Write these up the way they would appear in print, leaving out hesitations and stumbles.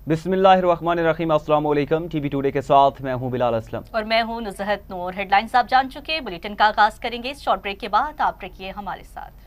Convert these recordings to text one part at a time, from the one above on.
बिस्मिल्लाहिर्रहमानिर्रहीम। अस्सलाम वालेकुम। टीवी टुडे के साथ मैं हूं बिलाल असलम और मैं हूं नुज़हत नूर। हेडलाइंस आप जान चुके। बुलेटिन का आगाज करेंगे इस शॉर्ट ब्रेक के बाद। आप रखिए हमारे साथ।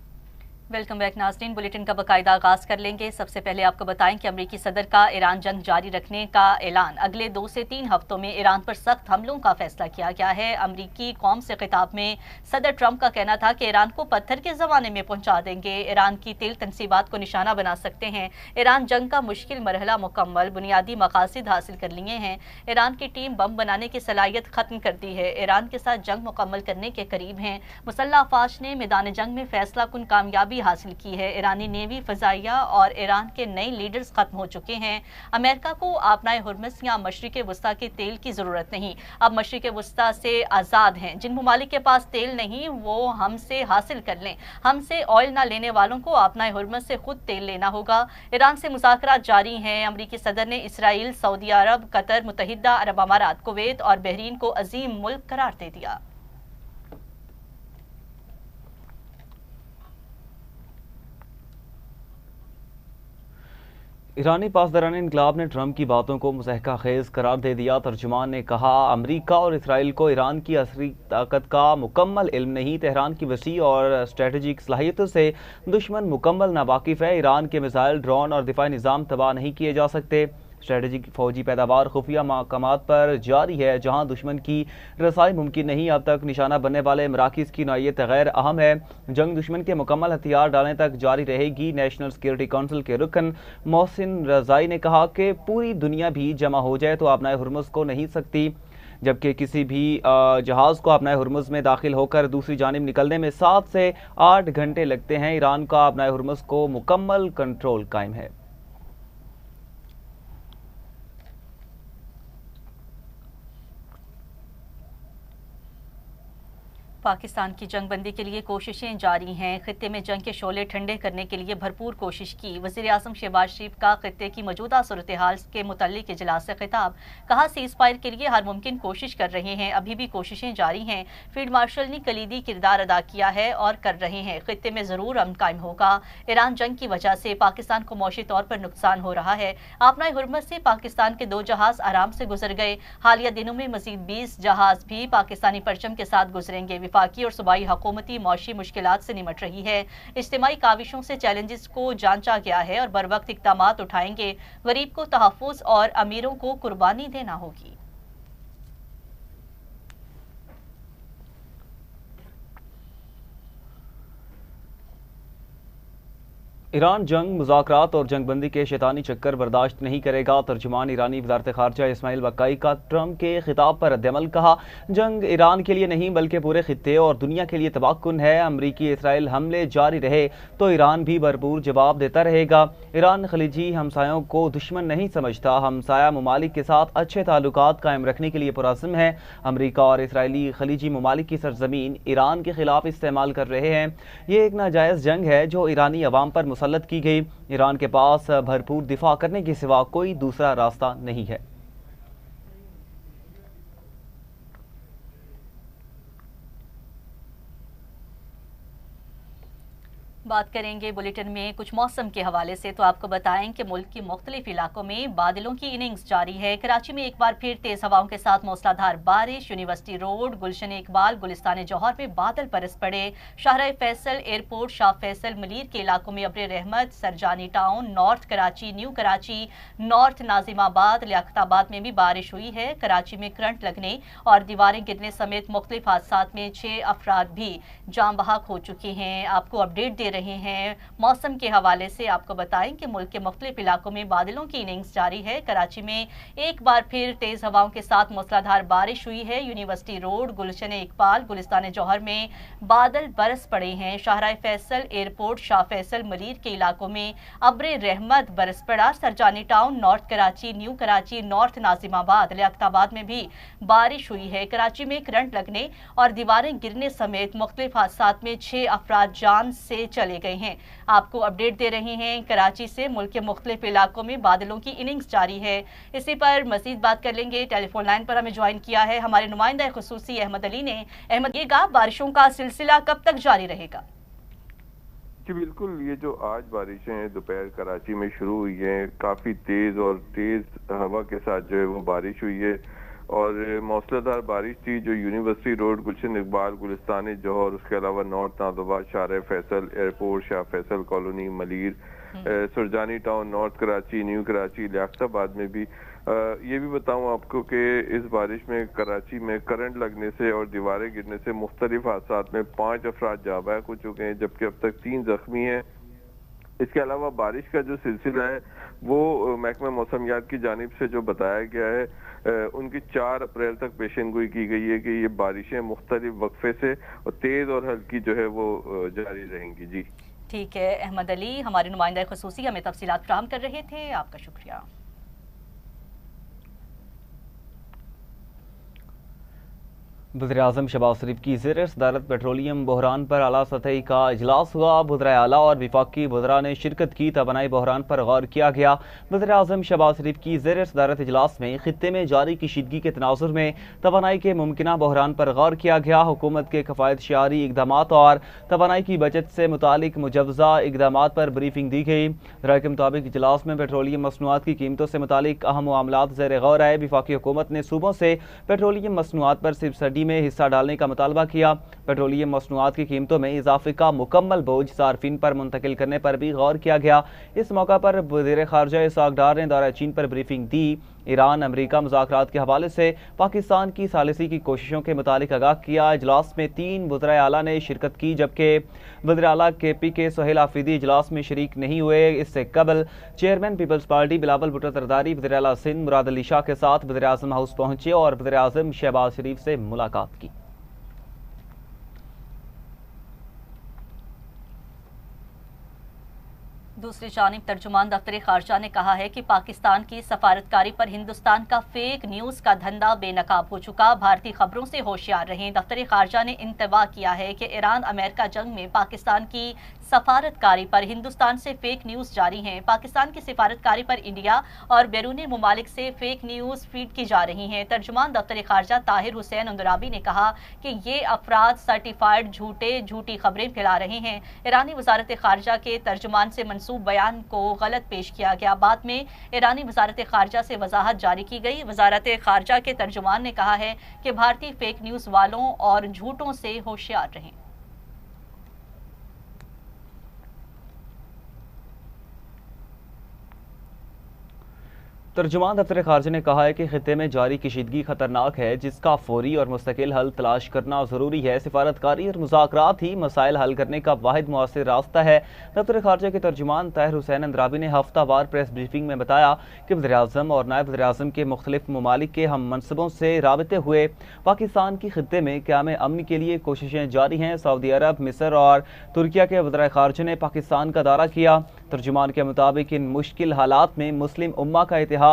वेलकम बैक नाज़रीन। बुलेटिन का बाकायदा आगाज कर लेंगे। सबसे पहले आपको बताएं कि अमरीकी सदर का ईरान जंग जारी रखने का ऐलान। अगले 2 से 3 हफ्तों में ईरान पर सख्त हमलों का फैसला किया गया है। अमरीकी कौम से खिताब में सदर ट्रंप का कहना था कि ईरान को पत्थर के जमाने में पहुंचा देंगे, ईरान की तेल तनसीबात को निशाना बना सकते हैं। ईरान जंग का मुश्किल मरहला मुकम्मल, बुनियादी मकासद हासिल कर लिए हैं। ईरान की टीम बम बनाने की सलाहियत खत्म कर दी है, ईरान के साथ जंग मुकम्मल करने के करीब हैं। मुसल्लह अफवाज ने मैदान जंग में फैसला कुन कामयाबी हासिल की है। ईरानी नेवी, फजाइया और ईरान के नए लीडर्स खत्म हो चुके हैं। अमेरिका को आबनाए हुर्मुज़ या मशरिक़ वस्ता के तेल की जरूरत नहीं, अब मशरिक़ वस्ता से आज़ाद हैं। जिन ममालिक के पास तेल नहीं वो हमसे हासिल कर लें। हमसे ऑयल ना लेने वालों को आबनाए हुर्मुज़ से खुद तेल लेना होगा। ईरान से मुज़ाकरात जारी हैं। अमरीकी सदर ने इसराइल, सऊदी अरब, कतर, मुत्तहिदा अरब अमारात, कुवैत और बहरीन को अजीम मुल्क करार दे दिया। ईरानी पासदारान इनकलाब ने ट्रंप की बातों को मुज़हका खेज करार दे दिया। तर्जुमान ने कहा, अमरीका और इसराइल को ईरान की असली ताकत का मुकम्मल इल्म नहीं, तेहरान की वसी और स्ट्रेटजिक सलाहियतों से दुश्मन मुकम्मल नावाकिफ है। ईरान के मिसाइल, ड्रोन और दिफाई निज़ाम तबाह नहीं किए जा सकते। स्ट्रेटजिक फौजी पैदावार खुफिया मकामात पर जारी है जहां दुश्मन की रसाई मुमकिन नहीं। अब तक निशाना बनने वाले मराकिज़ की नौयत गैर अहम है। जंग दुश्मन के मुकम्मल हथियार डालने तक जारी रहेगी। नेशनल सिक्योरिटी काउंसिल के रुकन मोहसिन रजाई ने कहा कि पूरी दुनिया भी जमा हो जाए तो आबनाए हुर्मुज़ को नहीं सकती, जबकि किसी भी जहाज़ को आबनाए हुर्मुज़ में दाखिल होकर दूसरी जानिब निकलने में 7 से 8 घंटे लगते हैं। ईरान का आबनाए हुर्मुज़ को मुकम्मल कंट्रोल कायम है। पाकिस्तान की जंगबंदी के लिए कोशिशें जारी हैं। खित्ते में जंग के शोले ठंडे करने के लिए भरपूर कोशिश की। वज़ीर आज़म शहबाज शरीफ का खित्ते की मौजूदा सूरत हाल के मुतल्लिक इजलास से खिताब। कहा, सीज़ फायर के लिए हर मुमकिन कोशिश कर रहे हैं, अभी भी कोशिशें जारी हैं। फील्ड मार्शल ने कलीदी किरदार अदा किया है और कर रहे हैं। खित्ते में ज़रूर अमन कायम होगा। ईरान जंग की वजह से पाकिस्तान को मौशी तौर पर नुकसान हो रहा है। आबनाए हुर्मुज़ से पाकिस्तान के 2 जहाज़ आराम से गुजर गए। हालिया दिनों में मज़ीद 20 जहाज़ भी पाकिस्तानी परचम के साथ गुजरेंगे। वफाकी और सूबाई हुकूमती मौशी मुश्किलात से निमट रही है। इज्तिमाई काविशों से चैलेंजेस को जांचा गया है और बर वक्त इक़दामात उठाएंगे। गरीब को तहफ़्फ़ुज़ और अमीरों को कुर्बानी देना होगी। ईरान जंग, मुज़ाकरात और जंगबंदी के शैतानी चक्कर बर्दाश्त नहीं करेगा। तर्जुमान ईरानी वज़ारत ख़ारजा इस्माइल बक्काई का ट्रंप के खिताब पर रद्द-ए-अमल। कहा, जंग ईरान के लिए नहीं बल्कि पूरे खित्ते और दुनिया के लिए तबाहकुन है। अमरीकी इसराइल हमले जारी रहे तो ईरान भी भरपूर जवाब देता रहेगा। ईरान खलीजी हमसायों को दुश्मन नहीं समझता, हमसाया ममालिक के साथ अच्छे ताल्लुकात कायम रखने के लिए पुरअज़्म है। अमरीका और इसराइली खलीजी ममालिक की सरजमीन ईरान के खिलाफ इस्तेमाल कर रहे हैं। ये एक नाजायज़ जंग है जो ईरानी अवाम पर मुसल्लत की गई। ईरान के पास भरपूर दिफा करने के सिवा कोई दूसरा रास्ता नहीं है। बात करेंगे बुलेटिन में कुछ मौसम के हवाले से। तो आपको बताएं कि मुल्क के मुख्तलिफ इलाकों में बादलों की इनिंग्स जारी है। कराची में एक बार फिर तेज हवाओं के साथ मूसलाधार बारिश। यूनिवर्सिटी रोड, गुलशन इकबाल, गुलिस्तान जौहर में बादल बरस पड़े। शाहराह फैसल, एयरपोर्ट, शाह फैसल, मलीर के इलाकों में अब्र रहमत। Sarjani town, north Karachi, new Karachi, north Nazimabad, Liaquatabad में भी बारिश हुई है। कराची में करंट लगने और दीवारें गिरने समेत मुख्तलिफ हादसात में 6 अफराद भी जान बहक हो चुके हैं। आपको अपडेट दे रहे हैं मौसम के हवाले से। आपको बताएं कि मुल्क के मुख्तलिफ इलाकों में बादलों की इनिंग्स जारी है। कराची में एक बार फिर तेज हवाओं के साथ मूसलाधार बारिश हुई है। यूनिवर्सिटी रोड, गुलशन इकबाल, गुलिस्तान जौहर में बादल बरस पड़े हैं। शाहराह फैसल, एयरपोर्ट, शाह फैसल, मलीर के इलाकों में अब्र रहमत बरस पड़ा। Sarjani town, north Karachi, new Karachi, north Nazimabad, Liaquatabad में भी बारिश हुई है। कराची में करंट लगने और दीवारें गिरने समेत मुख्तलिफ हादसात में 6 अफराद जान से चले गए हैं। आपको अपडेट दे रहे हैं कराची से। मुल्क के मुख्तलिफ इलाकों में बादलों की इनिंग्स जारी है। इसी पर मजीद बात कर लेंगे। टेलीफोन लाइन पर हमें ज्वाइन किया है हमारे नुमाइंदा खुसूसी अहमद अली ने। अहमद, बारिशों का सिलसिला कब तक जारी रहेगा? जी बिल्कुल, ये जो आज बारिशें दोपहर कराची में शुरू हुई हैं, काफ़ी तेज़ हवा के साथ जो है वो बारिश हुई है और मौसलाधार बारिश थी जो यूनिवर्सिटी रोड, गुलशन इकबाल, गुलिस्तान जौहर, उसके अलावा नॉर्थ नाज़ाबाद, शार Faisal airport, Shah Faisal colony, Malir, Surjani town, north Karachi, new Karachi, Liaquatabad में भी। ये भी बताऊं आपको कि इस बारिश में कराची में करंट लगने से और दीवारें गिरने से मुख्तलिफ हादसात में 5 अफराद जाँ बहक हो चुके हैं, जबकि अब तक 3 जख्मी हैं। इसके अलावा बारिश का जो सिलसिला है वो महकमा मौसमियात की जानिब से जो बताया गया है, उनकी 4 अप्रैल तक पेशेनगोई की गई है कि ये बारिशें मुख्तलिफ वक्फे से और तेज़ और हल्की जो है वो जारी रहेंगी। जी ठीक है, अहमद अली हमारे नुमाइंदा खुसूसी हमें तफसीलात फराहम कर रहे थे, आपका शुक्रिया। वज़ीर-ए-आज़म शहबाज शरीफ की ज़ेर सदारत पेट्रोलियम बहरान पर आला सतही का इजलास हुआ। वज़ीर आला और वफाकी वज़रा ने शिरकत की। तवानाई बहरान पर गौर किया गया। वज़ीर-ए-आज़म शहबाज शरीफ की ज़ेर सदारत इजलास में खित्ते में जारी कशीदगी के तनाजुर में तवानाई के मुमकिना बहरान पर गौर किया गया। हुकूमत के कफ़ायत शारी इकदाम और तवानाई की बचत से मुतालिक मुजवज़ा इकदाम पर ब्रीफिंग दी गई। राय के मुताबिक इजलास में पेट्रोलियम मसनूआत की कीमतों से मुतालिक अहम मामलात ज़ेर गौर आए। वफाकी हुकूमत ने सूबों से पेट्रोलियम मसनूआत पर सब्सिडी में हिस्सा डालने का मुतालबा किया। पेट्रोलियम मसनूआत की कीमतों में इजाफे का मुकम्मल बोझ सार्फिन पर मुंतकिल करने पर भी गौर किया गया। इस मौका पर वज़ीर ख़ारजा इसहाक डार ने दौरा चीन पर ब्रीफिंग दी। ईरान अमरीका मुज़ाकरात के हवाले से पाकिस्तान की सालिसी की कोशिशों के मुतालिक आगाह किया। इजलास में 3 वज़राए आला ने शिरकत की, जबकि वज़ीर आला KPK सोहेल आफरीदी इजलास में शरीक नहीं हुए। इससे कबल chairman peoples party Bilawal Bhutto Zardari वज़ीर आला सिंध मुराद अली शाह के साथ वज़ीर आज़म हाउस पहुंचे और वज़ीर आज़म शहबाज शरीफ से मुलाकात की। दूसरी जानिब तर्जुमान दफ्तर खारजा ने कहा है कि पाकिस्तान की सफारतकारी पर हिंदुस्तान का फेक न्यूज़ का धंधा बेनकाब हो चुका। भारतीय खबरों से होशियार रहें। दफ्तर खारजा ने इंतबा किया है कि ईरान अमेरिका जंग में पाकिस्तान की सफारतकारी पर हिंदुस्तान से फेक न्यूज़ जारी हैं। पाकिस्तान की सफारतकारी पर इंडिया और बैरूनी ममालिक से फेक न्यूज़ फीड की जा रही हैं। तर्जुमान दफ्तर खारजा ताहिर हुसैन अंदुराबी ने कहा कि ये अफराद सर्टिफाइड झूठी खबरें फैला रहे हैं। ईरानी वजारत खारजा के तर्जुमान से मंसूब बयान को गलत पेश किया गया। बाद में ईरानी वजारत खारजा से वजाहत जारी की गई। वजारत खारजा के तर्जुमान ने कहा है कि भारतीय फेक न्यूज़ वालों और झूठों से होशियार रहें। तर्जुमान दफ्तर खारजा ने कहा है कि खित्ते में जारी कशीदगी खतरनाक है, जिसका फौरी और मुस्तकिल हल तलाश करना ज़रूरी है। सिफारतकारी और मुज़ाकरात ही मसाइल हल करने का वाहिद मुअस्सिर रास्ता है। दफ्तर खारजा के तर्जुमान ताहिर हुसैन अंदराबी ने हफ्तावार प्रेस ब्रीफिंग में बताया कि वज़ीर-ए-आज़म और नायब वज़ीर-ए-आज़म के मुख्तलिफ ममालिक के हम मनसबों से राबते हुए पाकिस्तान की खित्ते में क़याम अमन के लिए कोशिशें जारी हैं। सऊदी अरब, मिस्र और तुर्किया के वज़ीर खारजा ने पाकिस्तान का दौरा किया। तर्जुमान के मुताबिक इन मुश्किल हालात में मुस्लिम उम्मा का इतिहाद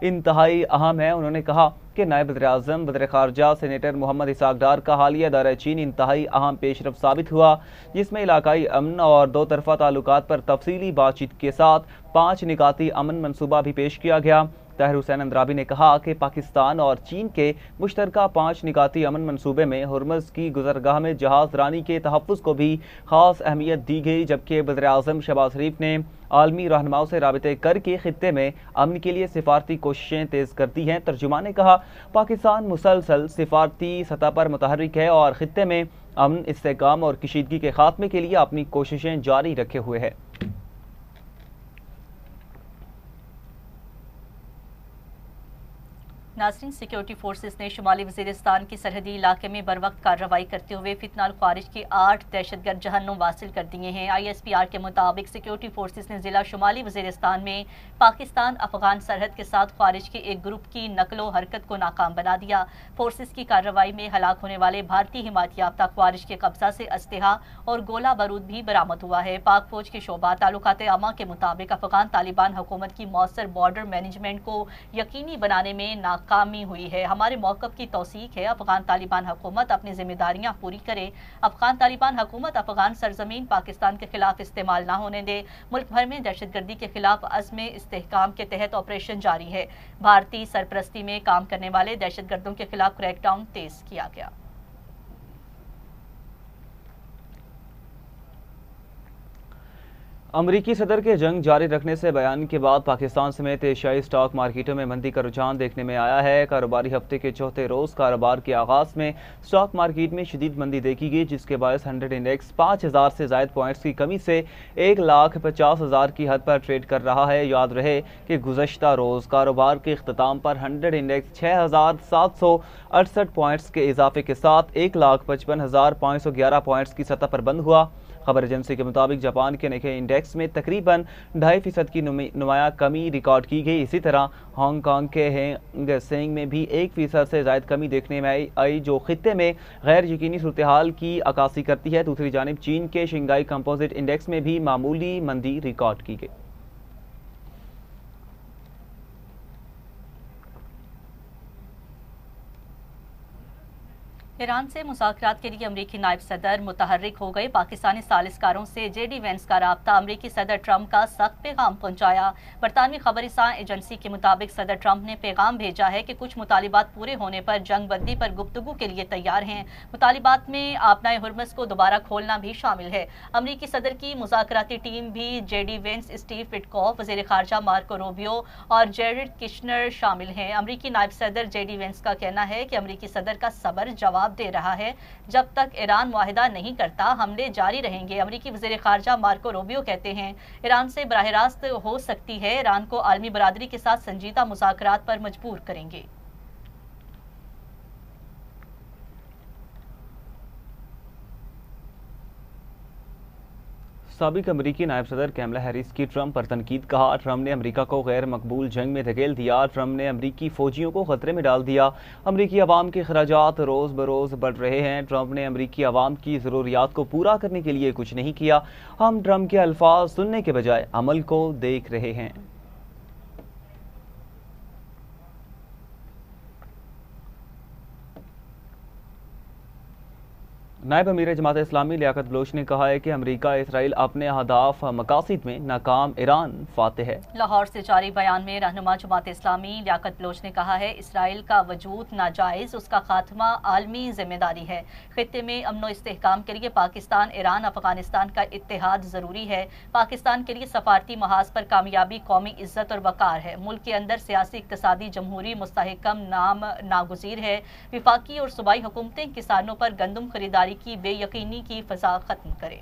इंतहाई अहम है। उन्होंने कहा कि नायब वज़ीर-ए-आज़म, वज़ीर ख़ारजा सेनेटर मोहम्मद इसहाक डार का हालिया दौरा चीन इंतहाई अहम पेशरफ साबित हुआ, जिसमें इलाकाई अमन और दो तरफ़ा ताल्लुकात पर तफसीली बातचीत के साथ 5 निकाती अमन मनसूबा भी पेश किया गया। ताहिर हुसैन अंदराबी ने कहा कि पाकिस्तान और चीन के मुश्तरका 5 निकाती अमन मनसूबे में हुर्मुज़ की गुज़रगाह में जहाज़ रानी के तहफ़्फ़ुज़ को भी ख़ास अहमियत दी गई, जबकि वज़ीर-ए-आज़म शहबाज शरीफ ने आलमी रहनुमाओं से राबते करके खित्ते में अमन के लिए सिफारती कोशिशें तेज़ कर दी हैं। तर्जुमान ने कहा, पाकिस्तान मुसलसल सिफारती सतह पर मुतहर्रिक है और खित्ते में अमन, इस्तेहकाम और कशीदगी के खात्मे के लिए अपनी कोशिशें जारी रखे हुए है। नाज़रीन, सिक्योरिटी फोर्सेस ने शुमाली वज़ीरिस्तान की सरहदी इलाके में बर वक्त कार्रवाई करते हुए फितनाल ख्वारिज के 8 दहशतगर्द जहन्नुम वासिल कर दिए हैं। ISPR के मुताबिक सिक्योरिटी फोर्सेस ने जिला शुमाली वज़ीरिस्तान में पाकिस्तान अफगान सरहद के साथ ख्वारिज के एक ग्रुप की नकलो हरकत को नाकाम बना दिया। फोर्सेस की कार्रवाई में हलाक होने वाले भारतीय हिमायत याफ्ता ख्वारिज के कब्जा से अस्तेहा और गोला बारूद भी बरामद हुआ है। पाक फौज के शोबा ताल्लुकात आमा के मुताबिक अफगान तालिबान हुकूमत की मौसर बॉर्डर मैनेजमेंट को यकीनी बनाने में नाकामी हुई है। हमारे मौक़िफ़ की तौसीक है, अफगान तालिबान हुकूमत अपनी जिम्मेदारियां पूरी करे। अफगान तालिबान हुकूमत अफगान सरजमीन पाकिस्तान के खिलाफ इस्तेमाल ना होने दे। मुल्क भर में दहशतगर्दी के खिलाफ अज़्म इस्तेहकाम के तहत ऑपरेशन जारी है। भारतीय सरपरस्ती में काम करने वाले दहशतगर्दों के खिलाफ क्रैकडाउन तेज किया गया। अमरीकी सदर के जंग जारी रखने से बयान के बाद पाकिस्तान समेत एशियाई स्टॉक मार्केटों में मंदी का रुझान देखने में आया है। कारोबारी हफ्ते के चौथे रोज कारोबार के आगाज में स्टॉक मार्केट में शदीद मंदी देखी गई, जिसके बायस 100 इंडेक्स 5000 से ज्यादा पॉइंट्स की कमी से 1,50,000 की हद पर ट्रेड कर रहा है। याद रहे कि गुज़श्ता रोज कारोबार के इख्तिताम पर 100 इंडेक्स 6,768 पॉइंट्स के इजाफे के साथ 1,55,511 पॉइंट्स की सतह पर बंद हुआ। खबर एजेंसी के मुताबिक जापान के निक्केई इंडेक्स में तकरीबन 2.5% की नुमाया कमी रिकॉर्ड की गई। इसी तरह हांगकांग के हैंग सेंग में भी 1% से ज्यादा कमी देखने में आई, जो खित्ते में गैर यकीनी सूरत हाल की अक्कासी करती है। दूसरी जानिब चीन के शंघाई कंपोजिट इंडेक्स में भी मामूली मंदी रिकॉर्ड की गई। ईरान से मुज़ाकरात के लिए अमरीकी नायब सदर मुतहर्रिक हो गए। पाकिस्तानी सालिसकारों से जेडी वेंस का राब्ता, अमरीकी सदर ट्रंप का सख्त पैगाम पहुंचाया। बरतानवी खबरसां एजेंसी के मुताबिक सदर ट्रंप ने पैगाम भेजा है कि कुछ मुतालिबात पूरे होने पर जंग बंदी पर गुफ्तगू के लिए तैयार हैं। मुतालिबात में आपनाए हुर्मस को दोबारा खोलना भी शामिल है। अमरीकी सदर की मुज़ाकराती टीम भी जेडी वेंस, स्टीव विटकॉफ, वज़ीर ख़ारजा मार्को रूबियो और जेरेड किशनर शामिल हैं। अमरीकी नायब सदर जेडी वेंस का कहना है कि अमरीकी सदर का सब्र जवाब दे रहा है। जब तक ईरान मुआहिदा नहीं करता हमले जारी रहेंगे। अमरीकी वज़ीर ख़ारजा मार्को रूबियो कहते हैं ईरान से बराह रास्त हो सकती है, ईरान को आलमी बरादरी के साथ संजीदा मुज़ाकरात पर मजबूर करेंगे। साबिक अमरीकी नायब सदर कैमला हैरिस की ट्रंप पर तनकीद। कहा, ट्रंप ने अमरीका को गैर मकबूल जंग में धकेल दिया। ट्रंप ने अमरीकी फौजियों को खतरे में डाल दिया। अमरीकी अवाम के अखराजात रोज़ बरोज़ बढ़ रहे हैं। ट्रंप ने अमरीकी अवाम की ज़रूरियात को पूरा करने के लिए कुछ नहीं किया। हम ट्रंप के अल्फाज सुनने के बजाय अमल को देख रहे हैं। नायब अमीर जमात इस्लामी लियाकत बलोच ने कहा है कि अमरीका इसराइल अपने अहदाफ मकासद में नाकाम, ईरान फातेह है। लाहौर से जारी बयान में रहनुमा जमात इस्लामी लियाकत बलोच ने कहा है इसराइल का वजूद नाजायज़, उसका खात्मा आलमी जिम्मेदारी है। खित्ते में अमन व इस्तेहकाम के लिए पाकिस्तान, ईरान, अफगानिस्तान का इत्तेहाद ज़रूरी है। पाकिस्तान के लिए सफारती महाज पर कामयाबी कौमी इज्जत और वक़ार है। मुल्क के अंदर सियासी, इक़्तिसादी, जमहूरी मुस्तहकम नाम नागुज़ीर है। विफाकी और सूबाई हुकूमतें किसानों पर गंदम खरीदारी की बेयकीनी की फजा खत्म करें।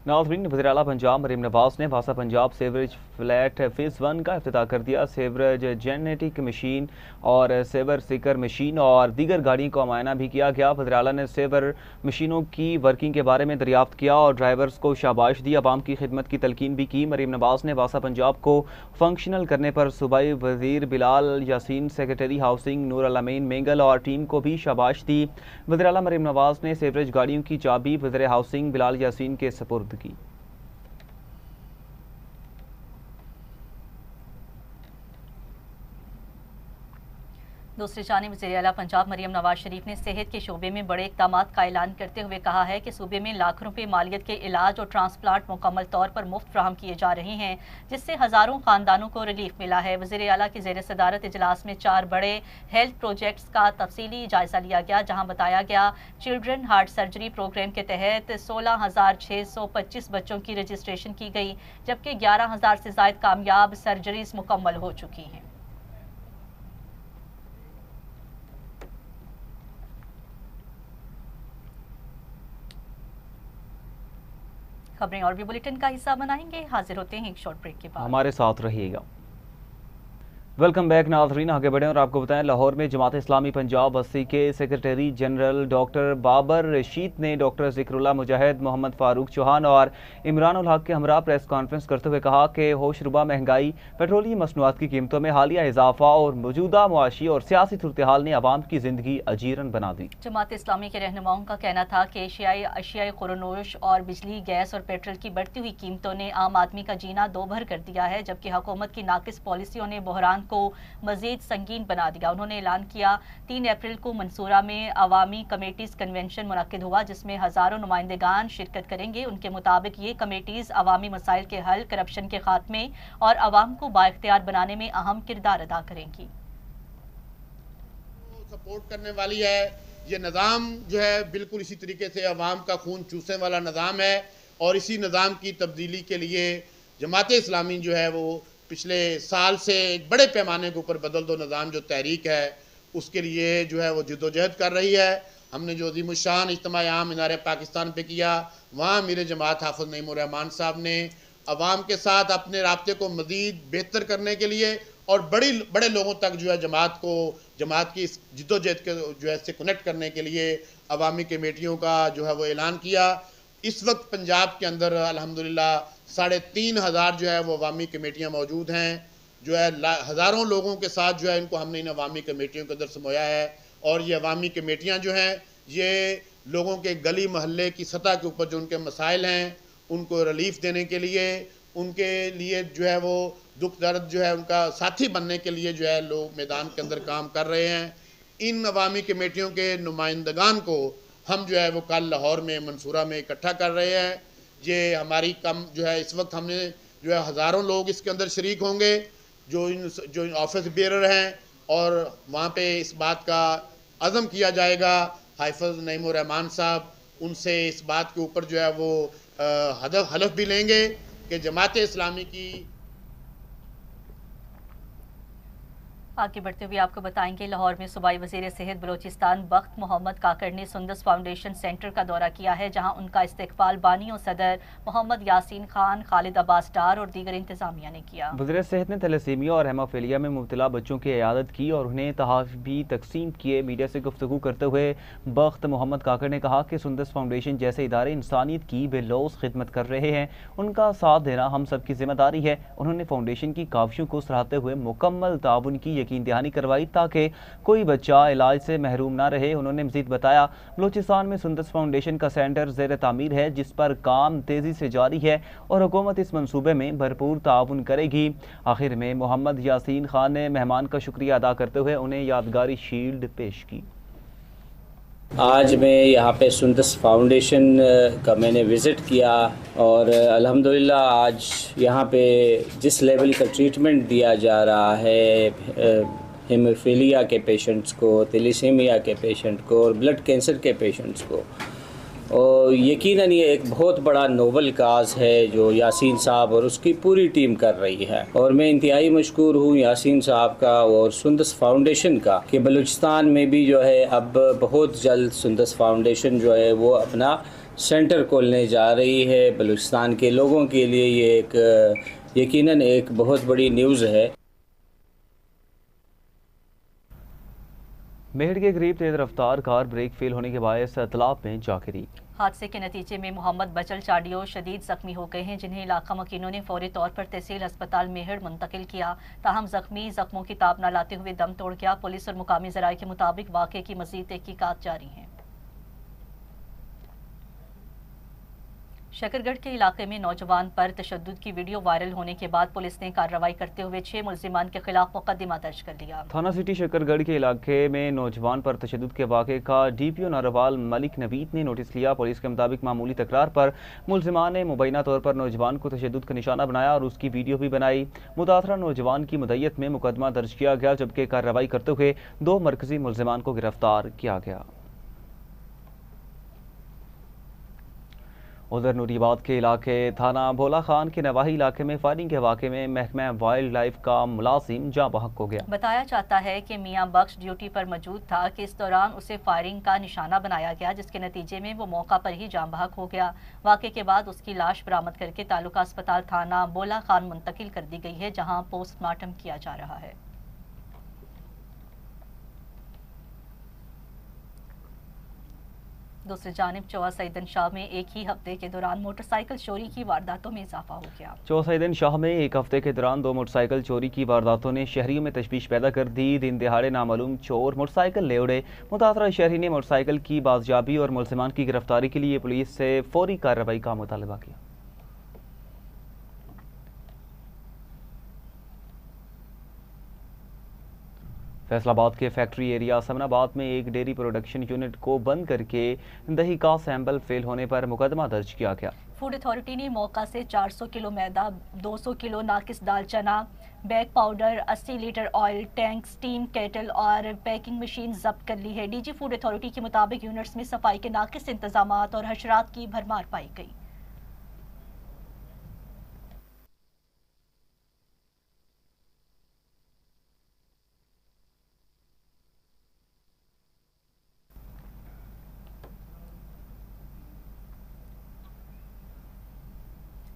नाज़रीन, वज़ीर आला पंजाब मरीम नवाज ने भाषा पंजाब सेवरेज फ्लैट फेज़ 1 का इफ्तिताह कर दिया। सेवरेज जेनेटिक मशीन और सेवर सीकर मशीन और दीगर गाड़ियों का मुआयना भी किया गया। वज़ीर आला ने सेवर मशीनों की वर्किंग के बारे में दरियाफ्त किया और ड्राइवर्स को शाबाश दी। अवाम की खिदमत की तलकीन भी की। मरीम नवाज ने भाषा पंजाब को फंक्शनल करने पर सूबाई वज़ीर बिलाल यासीन, सेक्रेटरी हाउसिंग नूर अल अमीन मेंगल और टीम को भी शाबाश दी। वज़ीर आला मरीम नवाज ने सेवरेज गाड़ियों की चाबी वज़ीर हाउसिंग बिलाल यासीन के सपुर्द की। दूसरी जानिब वज़ीर आला पंजाब मरियम नवाज शरीफ ने सेहत के शोबे में बड़े इक़दाम का ऐलान करते हुए कहा है कि सूबे में लाख रुपए मालियत के इलाज और ट्रांसप्लांट मुकम्मल तौर पर मुफ्त फराहम किए जा रहे हैं, जिससे हज़ारों ख़ानदानों को रिलीफ मिला है। वज़ीर आला की ज़ेर सदारत इजलास में 4 बड़े हेल्थ प्रोजेक्ट्स का तफसीली जायज़ा लिया गया, जहाँ बताया गया चिल्ड्रन हार्ट सर्जरी प्रोग्राम के तहत 16,625 बच्चों की रजिस्ट्रेशन की गई, जबकि 11,000 से ज़ायद कामयाब सर्जरीज मुकम्मल हो चुकी हैं। खबरें और भी बुलेटिन का हिस्सा बनाएंगे। हाजिर होते हैं एक शॉर्ट ब्रेक के बाद। हमारे साथ रहिएगा। वेलकम बैक नाज़रीन, आगे बढ़ें और आपको बताएं लाहौर में जमात इस्लामी पंजाब बस्ती के secretary general doctor Babar Rashid ने डॉक्टर ज़िक्रुल्लाह मुजाहिद, मोहम्मद फ़ारूक चौहान और इमरान उल हक के हमरा प्रेस कॉन्फ्रेंस करते हुए कहा कि होशरुबा महंगाई, पेट्रोलियम मसनूआत की कीमतों में हालिया इजाफा और मौजूदा मुआशी और सियासी सूरत हाल ने आवाम की जिंदगी अजीरन बना दी। जमात इस्लामी के रहनुमाओं का कहना था कि एशियाई अशियाई खुरनोश और बिजली, गैस और पेट्रोल की बढ़ती हुई कीमतों ने आम आदमी का जीना दोभर कर दिया है, जबकि हुकूमत की नाकिस पॉलिसियों ने बहरान को मजीद संगीन बना दिया। उन्होंने ऐलान किया 3 अप्रैल को मंसूरा में अवामी कमेटीज कन्वेंशन मुनक्किद हुआ, जिसमें हजारों नुमाइंदगान शिरकत करेंगे। उनके मुताबिक ये कमेटीज अवामी मसाइल के हल, करप्शन के खात्मे और अवाम को बाइख्तियार बनाने में अहम किरदार अदा करेंगी। सपोर्ट करने वाली है ये निज़ाम जो है बिल्कुल इसी तरीके से अवाम का खून चूसने वाला निज़ाम है और इसी निज़ाम की तब्दीली के लिए जमात इस्लामी जो है वो पिछले साल से एक बड़े पैमाने के ऊपर बदल दो निज़ाम जो तहरीक है उसके लिए जो है वो जद्दोजहद कर रही है। हमने जो अज़ीमुश्शान इज्तिमा आम मीनार पाकिस्तान पे किया, वहाँ मेरे जमात हाफ़िज़ नईमुर रहमान साहब ने अवाम के साथ अपने राब्ते को मज़ीद बेहतर करने के लिए और बड़े लोगों तक जो है जमात की इस जद्दोजहद के जो है से कनेक्ट करने के लिए अवामी कमेटियों का जो है वो ऐलान किया। इस वक्त पंजाब के अंदर अल्हम्दुलिल्लाह 3,500 जो है वो अवामी कमेटियाँ मौजूद हैं, जो है हज़ारों लोगों के साथ जो है इनको हमने इन अवामी कमेटियों के अंदर समोया है। और ये अवामी कमेटियाँ जो हैं ये लोगों के गली महल्ले की सतह के ऊपर जो उनके मसाइल हैं उनको रिलीफ देने के लिए, उनके लिए जो है वो दुख दर्द जो है उनका साथी बनने के लिए जो है लोग मैदान के अंदर काम कर रहे हैं। इन अवामी कमेटियों के नुमाइंदगान को हम जो है वो कल लाहौर में मंसूरा में इकट्ठा कर रहे हैं। ये हमारी कम जो है इस वक्त हमने जो है हज़ारों लोग इसके अंदर शरीक होंगे जो इन ऑफिस बेरर हैं और वहाँ पे इस बात का अज़म किया जाएगा। हाफिज़ नईमुर रहमान साहब उनसे इस बात के ऊपर जो है वो हलफ भी लेंगे कि जमात इस्लामी की। आगे बढ़ते हुए आपको बताएंगे, लाहौर में सूबाई वज़ीर सेहत बलोचिस्तान बख्त मोहम्मद काकड़ ने सुंदस फाउंडेशन सेंटर का दौरा किया है, जहां उनका इस्तकबाल बानी और सदर मोहम्मद यासीन खान, खालिद अब्बास डार और दीगर इंतजामिया ने किया। वज़ीर सेहत ने थैलेसीमिया और हेमोफीलिया में मुब्तला बच्चों की इयादत की और उन्हें तोहफ़ भी तकसीम किए। मीडिया से गुफ्तगू करते हुए बख्त मोहम्मद काकड़ ने कहा कि सुंदस फाउंडेशन जैसे इदारे इंसानियत की बेलौस खिदमत कर रहे हैं, उनका साथ देना हम सब की जिम्मेदारी है। उन्होंने फाउंडेशन की काविशों को सराहते हुए मुकम्मल ताउन की यकीन दहानी करवाई ताकि कोई बच्चा इलाज से महरूम ना रहे। उन्होंने मज़ीद बताया, बलूचिस्तान में सुंदस फाउंडेशन का सेंटर ज़ेर तामीर है जिस पर काम तेज़ी से जारी है और हुकूमत इस मनसूबे में भरपूर ताउन करेगी। आखिर में मोहम्मद यासीन खान ने मेहमान का शुक्रिया अदा करते हुए उन्हें यादगारी शील्ड पेश की। आज मैं यहाँ पे सुंदस फाउंडेशन का मैंने विज़िट किया और अल्हम्दुलिल्लाह आज यहाँ पे जिस लेवल का ट्रीटमेंट दिया जा रहा है हेमोफीलिया के पेशेंट्स को, थैलेसीमिया के पेशेंट को और ब्लड कैंसर के पेशेंट्स को, और यकीनन ये एक बहुत बड़ा नोबल काज है जो यासीन साहब और उसकी पूरी टीम कर रही है। और मैं इंतहाई मशकूर हूँ यासीन साहब का और सुंदस फाउंडेशन का कि बलूचिस्तान में भी जो है अब बहुत जल्द सुंदस फाउंडेशन जो है वो अपना सेंटर खोलने जा रही है। बलूचिस्तान के लोगों के लिए ये एक यकीनन एक बहुत बड़ी न्यूज़ है। मेहड़ के करीब तेज रफ्तार कार ब्रेक फेल होने के बायस तालाब में जा गिरी। हादसे के नतीजे में मोहम्मद बचल चाडियो शदीद जख्मी हो गए हैं, जिन्हें इलाका मकीनों ने फौरी तौर पर तहसील अस्पताल मेहड़ मुंतकिल किया। ताहम जख्मी जख्मों की ताब न लाते हुए दम तोड़ गया। पुलिस और मुकामी ज़राए के मुताबिक वाक़े की मज़ीद तहकीकात जारी हैं। शकरगढ़ के इलाके में नौजवान पर तशद्दुद की वीडियो वायरल होने के बाद पुलिस ने कार्रवाई करते हुए 6 मुल्जिमान के खिलाफ मुकदमा दर्ज कर लिया। थाना सिटी शकरगढ़ के इलाके में नौजवान पर तशद्दुद के वाक़े का DPO नारोवाल मलिक नवीद ने नोटिस लिया। पुलिस के मुताबिक मामूली तकरार पर मुल्जिमान ने मुबैना तौर पर नौजवान को तशद्दुद का निशाना बनाया और उसकी वीडियो भी बनाई। मुतासरा नौजवान की मुद्दत में मुकदमा दर्ज किया गया, जबकि कार्रवाई करते हुए 2 मरकजी मुल्जिमान को गिरफ्तार किया गया। उधर नूरियाबाद के इलाके थाना भोला खान के नवाही इलाके में फायरिंग के वाक़े में महकमा वाइल्ड लाइफ का मुलाजिम जाँ बहक हो गया। बताया जाता है कि मियां बख्श ड्यूटी पर मौजूद था कि इस दौरान उसे फायरिंग का निशाना बनाया गया, जिसके नतीजे में वो मौका पर ही जाँ बहक हो गया। वाक़े के बाद उसकी लाश बरामद करके तालुका अस्पताल थाना भोला खान मुंतकिल कर दी गई है, जहाँ पोस्टमार्टम किया जा रहा है। दूसरी जानिब चौसा शाह में एक ही हफ्ते के दौरान मोटरसाइकिल चोरी की वारदातों में इजाफा हो गया। चौसा शाह में एक हफ्ते के दौरान 2 मोटरसाइकिल चोरी की वारदातों ने शहरियों में तशवीश पैदा कर दी। दिन दिहाड़े नामालूम चोर मोटरसाइकिल ले उड़े। मुतासरा शहरी ने मोटरसाइकिल की बाजियाबी और मुल्जिमान की गिरफ्तारी के लिए पुलिस से फौरी कार्रवाई का मुतालबा किया। फैसलाबाद के फैक्ट्री एरिया समनाबाद में एक डेयरी प्रोडक्शन यूनिट को बंद करके दही का सैंपल फेल होने पर मुकदमा दर्ज किया गया। फूड अथॉरिटी ने मौका से 400 किलो मैदा, 200 किलो नाकिस दाल चना, bag powder, 80 litre oil tank, steam kettle और पैकिंग मशीन जब्त कर ली है। डीजी फूड अथॉरिटी के मुताबिक यूनिट्स में सफाई के नाकिस इंतजामात और हशरात की भरमार पाई गई।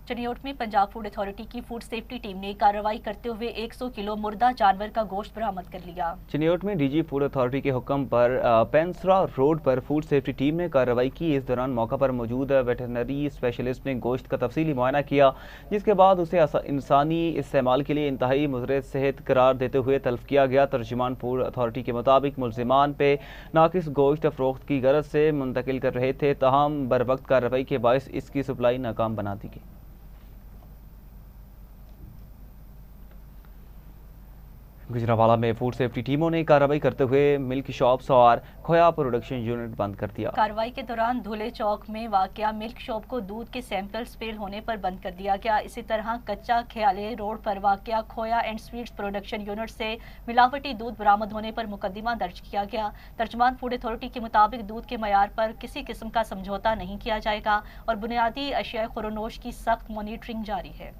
चनियोट में पंजाब फूड अथॉरिटी की फूड सेफ्टी टीम ने कार्रवाई करते हुए 100 किलो मुर्दा जानवर का गोश्त बरामद कर लिया। चनियोट में डीजी फूड अथॉरिटी के हुक्म पर पेंसरा रोड पर फूड सेफ्टी टीम ने कार्रवाई की। इस दौरान मौका पर मौजूद वेटरनरी स्पेशलिस्ट ने गोश्त का तफसीली मुआयना किया, जिसके बाद उसे इंसानी इस्तेमाल के लिए इंतहाई मुज़र सेहत करार देते हुए तल्फ किया गया। तर्जुमान फूड अथॉरिटी के मुताबिक मुलजिमान पे नाकिस गोश्त फरोख्त की गरज से मुंतकिल कर रहे थे, ताहम बर वक्त कार्रवाई के बायस इसकी सप्लाई नाकाम बना दी गई। गुजरांवाला में फूड सेफ्टी टीमों ने कार्रवाई करते हुए मिल्क शॉप्स और खोया प्रोडक्शन यूनिट बंद कर दिया। कार्रवाई के दौरान धुले चौक में वाकया मिल्क शॉप को दूध के सैंपल्स फेल होने पर बंद कर दिया गया। इसी तरह कच्चा ख्याले रोड पर वाकया खोया एंड स्वीट्स प्रोडक्शन यूनिट से मिलावटी दूध बरामद होने पर मुकदमा दर्ज किया गया। तर्जुमान फूड अथॉरिटी के मुताबिक दूध के मयार पर किसी किस्म का समझौता नहीं किया जाएगा और बुनियादी अशिया खुरोनोश की सख्त मॉनिटरिंग जारी है।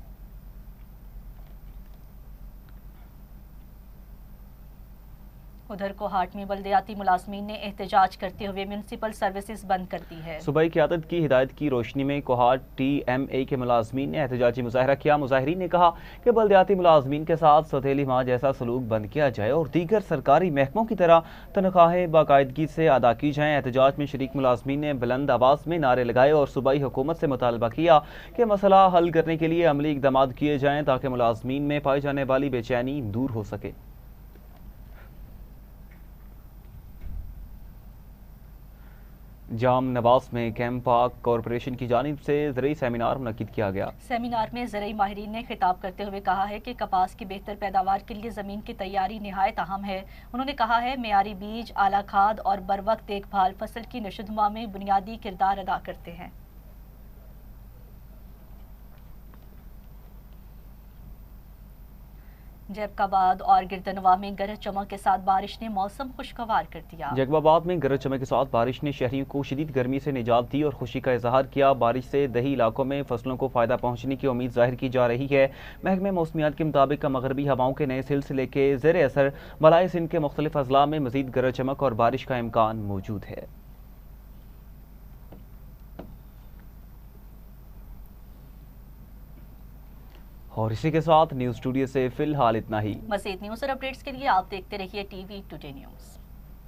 उधर कोहाट में बल्दियाती मुलाजमीन ने एहतजाज करते हुए म्यूनसिपल सर्विसेज बंद कर दी है। सूबाई क़यादत की हिदायत की रोशनी में कोहाट TMA के मुलाजमीन ने एहतजाजी मुजाहरा किया। मुजाहरीन ने कहा कि बल्दियाती मुलाजमीन के साथ सौतेली माह जैसा सलूक बंद किया जाए और दीगर सरकारी महकमों की तरह तनख्वाहें बाकायदगी से अदा की जाएँ। एहतजाज में शरीक मुलाजमीन ने बुलंद आवाज़ में नारे लगाए और सूबाई हुकूमत से मुतालबा किया कि मसला हल करने के लिए अमली इक़दाम किए जाएँ ताकि मुलाजमीन में पाई जाने वाली बेचैनी दूर हो सके। जाम नवास में कैंप पार्क कॉरपोरेशन की जानिब से ज़रूरी सेमिनार मुनक्किद किया गया। सेमिनार में ज़रूरी माहिरीन ने खिताब करते हुए कहा है कि कपास की बेहतर पैदावार के लिए ज़मीन की तैयारी निहायत अहम है। उन्होंने कहा है मेयारी बीज, आला खाद और बरवक्त देखभाल फसल की नशोनुमा में बुनियादी किरदार अदा करते हैं। जैकबाबाद और गिरदनवा में गरज चमक के साथ बारिश ने मौसम खुशगवार कर दिया। जैकबाबाद में गरज चमक के साथ बारिश ने शहरियों को शदीद गर्मी से निजात दी और खुशी का इजहार किया। बारिश से दही इलाकों में फसलों को फायदा पहुंचने की उम्मीद जाहिर की जा रही है। महकमे मौसमियात के मुताबिक मगरबी हवाओं के नए सिलसिले के ज़ेर असर बलाए सिंध के मुख्तलिफ अजला में मजीद गरज चमक और बारिश का इम्कान मौजूद है। और इसी के साथ न्यूज़ स्टूडियो से फिलहाल इतना ही। मज़ीद न्यूज़ और अपडेट्स के लिए आप देखते रहिए TV टुडे न्यूज़।